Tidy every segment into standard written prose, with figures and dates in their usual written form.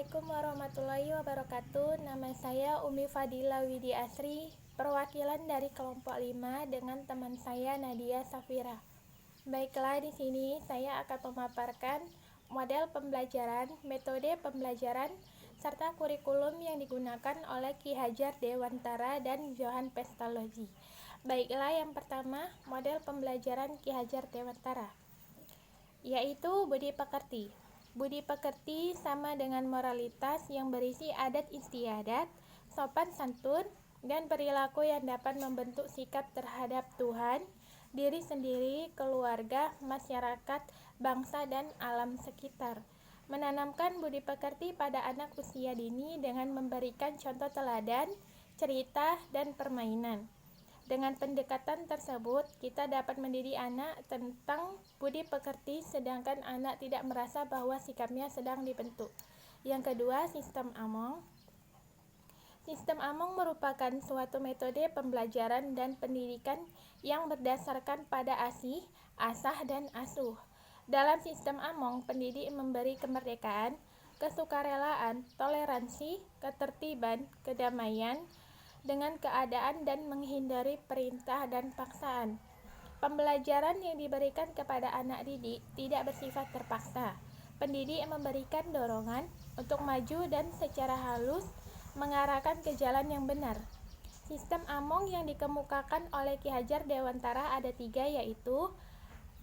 Assalamualaikum warahmatullahi wabarakatuh. Nama saya Umi Fadila Widi Asri, perwakilan dari kelompok 5 dengan teman saya Nadia Safira. Baiklah, di sini saya akan memaparkan model pembelajaran, metode pembelajaran, serta kurikulum yang digunakan oleh Ki Hajar Dewantara dan Johan Pestalozzi. Baiklah, yang pertama, model pembelajaran Ki Hajar Dewantara, yaitu budi pekerti. Budi pekerti sama dengan moralitas yang berisi adat istiadat, sopan santun, dan perilaku yang dapat membentuk sikap terhadap Tuhan, diri sendiri, keluarga, masyarakat, bangsa, dan alam sekitar. Menanamkan budi pekerti pada anak usia dini dengan memberikan contoh teladan, cerita, dan permainan. Dengan pendekatan tersebut, kita dapat mendidik anak tentang budi pekerti sedangkan anak tidak merasa bahwa sikapnya sedang dibentuk. Yang kedua, sistem Among. Sistem Among merupakan suatu metode pembelajaran dan pendidikan yang berdasarkan pada asih, asah, dan asuh. Dalam sistem Among, pendidik memberi kemerdekaan, kesukarelaan, toleransi, ketertiban, kedamaian, dengan keadaan dan menghindari perintah dan paksaan. Pembelajaran yang diberikan kepada anak didik tidak bersifat terpaksa. Pendidik memberikan dorongan untuk maju dan secara halus mengarahkan ke jalan yang benar. Sistem Among yang dikemukakan oleh Ki Hajar Dewantara ada 3, yaitu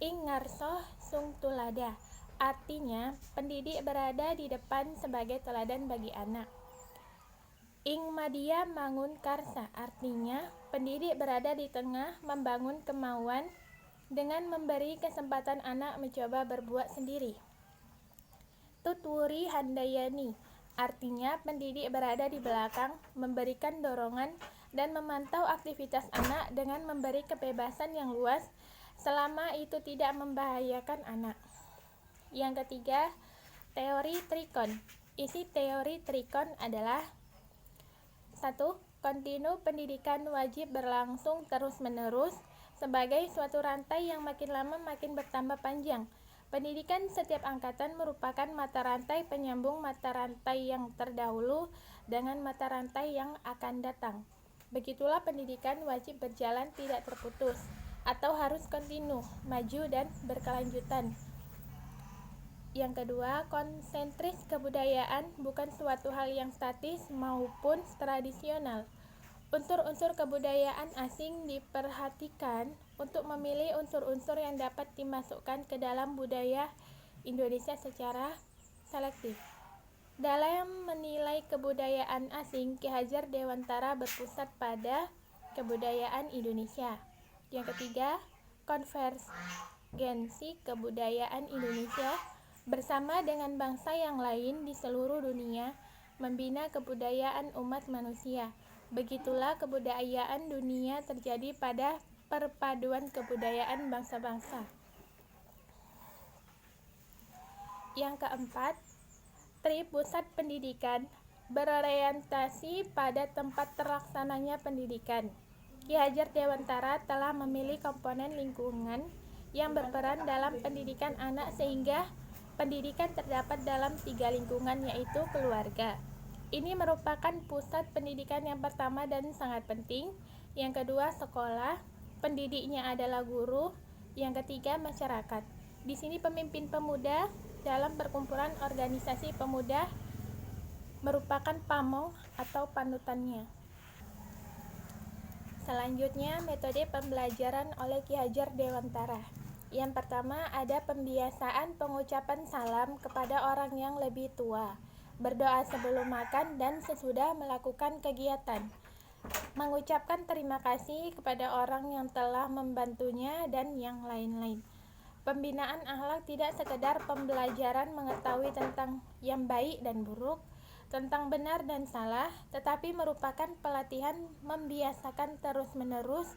Ing Ngarsoh Sung Tulada. Artinya, pendidik berada di depan sebagai teladan bagi anak. Ing Madia Mangun Karsa, artinya pendidik berada di tengah membangun kemauan dengan memberi kesempatan anak mencoba berbuat sendiri. Tutwuri Handayani, artinya pendidik berada di belakang memberikan dorongan dan memantau aktivitas anak dengan memberi kebebasan yang luas selama itu tidak membahayakan anak. Yang ketiga, teori Trikon. Isi teori Trikon adalah 1. Kontinu pendidikan wajib berlangsung terus-menerus sebagai suatu rantai yang makin lama makin bertambah panjang. Pendidikan setiap angkatan merupakan mata rantai penyambung mata rantai yang terdahulu dengan mata rantai yang akan datang. Begitulah pendidikan wajib berjalan tidak terputus atau harus kontinu, maju dan berkelanjutan. Yang kedua, konsentris kebudayaan bukan suatu hal yang statis maupun tradisional. Unsur-unsur kebudayaan asing diperhatikan untuk memilih unsur-unsur yang dapat dimasukkan ke dalam budaya Indonesia secara selektif. Dalam menilai kebudayaan asing, Ki Hajar Dewantara berpusat pada kebudayaan Indonesia. Yang ketiga, konvergensi kebudayaan Indonesia bersama dengan bangsa yang lain di seluruh dunia membina kebudayaan umat manusia. Begitulah kebudayaan dunia terjadi pada perpaduan kebudayaan bangsa-bangsa. Yang keempat, pusat pendidikan berorientasi pada tempat terlaksananya pendidikan. Ki Hajar Dewantara telah memilih komponen lingkungan yang berperan dalam pendidikan anak sehingga pendidikan terdapat dalam 3 lingkungan, yaitu keluarga. Ini merupakan pusat pendidikan yang pertama dan sangat penting. Yang kedua, sekolah. Pendidiknya adalah guru. Yang ketiga, masyarakat. Di sini pemimpin pemuda dalam perkumpulan organisasi pemuda merupakan pamong atau panutannya. Selanjutnya, metode pembelajaran oleh Ki Hajar Dewantara. Yang pertama, ada pembiasaan pengucapan salam kepada orang yang lebih tua, berdoa sebelum makan dan sesudah melakukan kegiatan, mengucapkan terima kasih kepada orang yang telah membantunya, dan yang lain-lain. Pembinaan akhlak tidak sekedar pembelajaran mengetahui tentang yang baik dan buruk, tentang benar dan salah, tetapi merupakan pelatihan membiasakan terus-menerus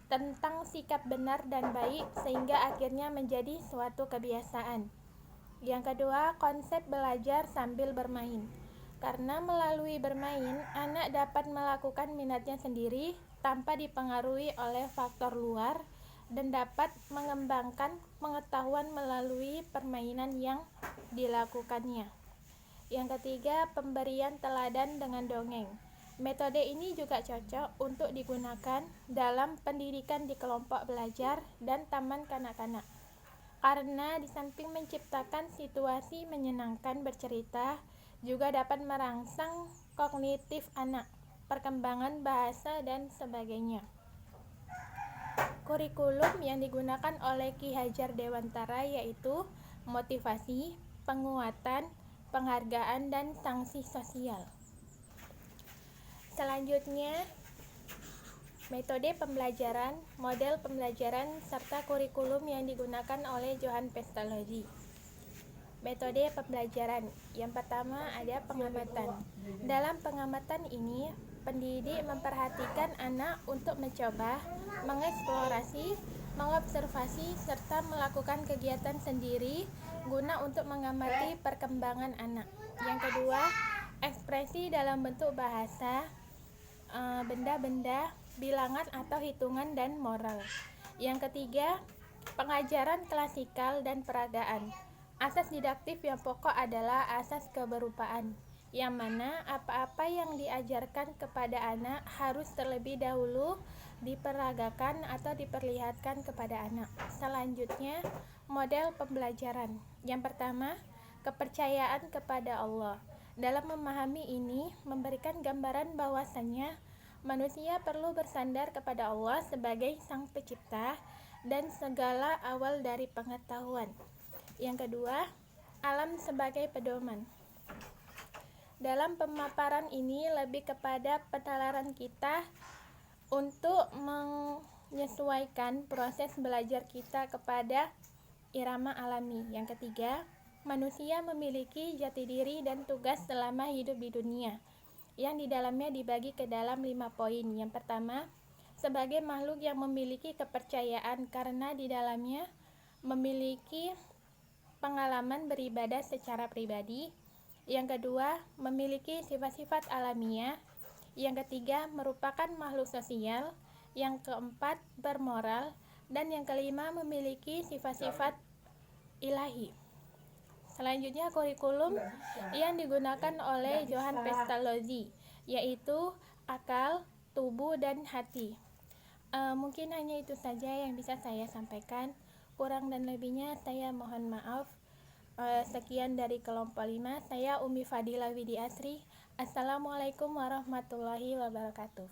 tentang sikap benar dan baik sehingga akhirnya menjadi suatu kebiasaan. Yang kedua, konsep belajar sambil bermain. Karena melalui bermain, anak dapat melakukan minatnya sendiri tanpa dipengaruhi oleh faktor luar dan dapat mengembangkan pengetahuan melalui permainan yang dilakukannya. Yang ketiga, pemberian teladan dengan dongeng. Metode ini juga cocok untuk digunakan dalam pendidikan di kelompok belajar dan taman kanak-kanak. Karena di samping menciptakan situasi menyenangkan bercerita, juga dapat merangsang kognitif anak, perkembangan bahasa, dan sebagainya. Kurikulum yang digunakan oleh Ki Hajar Dewantara yaitu motivasi, penguatan, penghargaan, dan sanksi sosial. Selanjutnya, metode pembelajaran, model pembelajaran, serta kurikulum yang digunakan oleh Johann Pestalozzi. Metode pembelajaran. Yang pertama ada pengamatan. Dalam pengamatan ini, pendidik memperhatikan anak untuk mencoba, mengeksplorasi, mengobservasi, serta melakukan kegiatan sendiri guna untuk mengamati perkembangan anak. Yang kedua, ekspresi dalam bentuk bahasa, benda-benda, bilangan atau hitungan, dan moral. Yang ketiga, pengajaran klasikal dan peragaan. Asas didaktif yang pokok adalah asas keberupaan, yang mana apa-apa yang diajarkan kepada anak harus terlebih dahulu diperagakan atau diperlihatkan kepada anak. Selanjutnya, model pembelajaran. Yang pertama, kepercayaan kepada Allah. Dalam memahami ini, memberikan gambaran bahwasannya manusia perlu bersandar kepada Allah sebagai Sang Pencipta dan segala awal dari pengetahuan. Yang kedua, alam sebagai pedoman. Dalam pemaparan ini lebih kepada penalaran kita untuk menyesuaikan proses belajar kita kepada irama alami. Yang ketiga, manusia memiliki jati diri dan tugas selama hidup di dunia, yang di dalamnya dibagi ke dalam 5 poin. Yang pertama, sebagai makhluk yang memiliki kepercayaan karena di dalamnya memiliki pengalaman beribadah secara pribadi. Yang kedua, memiliki sifat-sifat alamiah. Yang ketiga, merupakan makhluk sosial. Yang keempat, bermoral. Dan yang kelima, memiliki sifat-sifat ilahi. Selanjutnya, kurikulum yang digunakan oleh Johann Pestalozzi, yaitu akal, tubuh, dan hati. Mungkin hanya itu saja yang bisa saya sampaikan. Kurang dan lebihnya saya mohon maaf. Sekian dari kelompok 5. Saya Umi Fadila Widi Asri. Assalamualaikum warahmatullahi wabarakatuh.